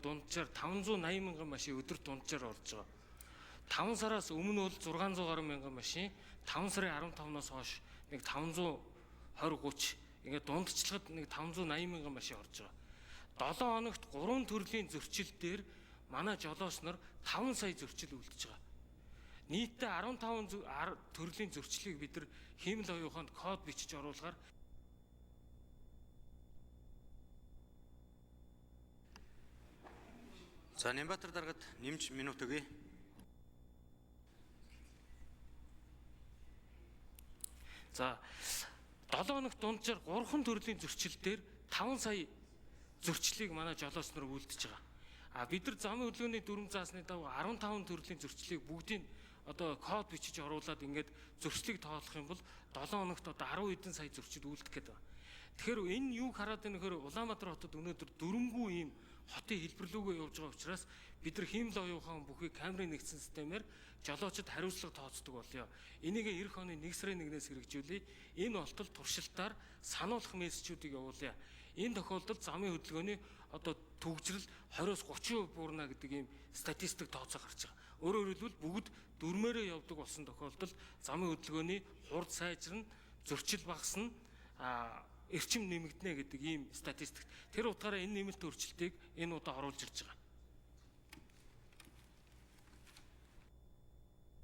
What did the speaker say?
дунджаар 580 мянган машин өдөрт дунджаар орж байгаа. 5 сараас өмнө бол 600 гаруй мянган машин, 5 сарын 15-наас хойш нэг 520-30 ингээд дундчлагад нэг 580 мянган машин орж байгаа. 7 хоногт 3 төрлийн зөрчил дээр манай жолооч нар 5 сая зөрчил үлдэж байгаа. Нийтдээ 15 төрлийн зөрчлийг бид нар хиймэл оюуханд код бичиж оруулахаар За Нямбатар даргад нэмж минут өгье. За 7 хоногт дунджаар 3 төрлийн зөрчил дээр 5 сая зөрчлийг манай жолооч нар үлдэж байгаа. Бид нар замын хөдөлгөөний дүрм заасны дагуу 15 төрлийн зөрчлийг бүгдийг одоо код бичиж оруулаад ингээд зөрчлийг тоолох юм бол 7 хоногт одоо 10 хэдэн сая зөрчил үлдэх гэдэг. Тэгэхээр энэ юуг хараад байна гэхээр Улаанбаатар хотод өнөөдөр дөрвөнгүй ийм хотын хэлбэрлүүгөө явж байгаа учраас бид нар хиймэл оюухан бүхий камерын нэгдсэн системээр жолоочид хариуцлага тооцдог болёо. Энийг эх оны 1 сарын 1-ээс хэрэгжүүлээ. Энэ болтол туршилтаар сануулгах мессежүүдийг явуулъя. Энэ тохиолдолд замын хөдөлгөөний одоо төгжрөл 20-30% буурна гэдэг ийм статистик тооцоо гарч байгаа. Өөрөөр хэлбэл бүгд дөрмөөрөө явдаг болсон тохиолдолд замын хөдөлгөөний хурд сайжрна, зөрчил багасна, эрчим нэмэгдэнэ гэдэг ийм статистик. Тэр утгаараа энэ нэмэлт өөрчлөлтийг энэ удаа оруулж ирж байгаа.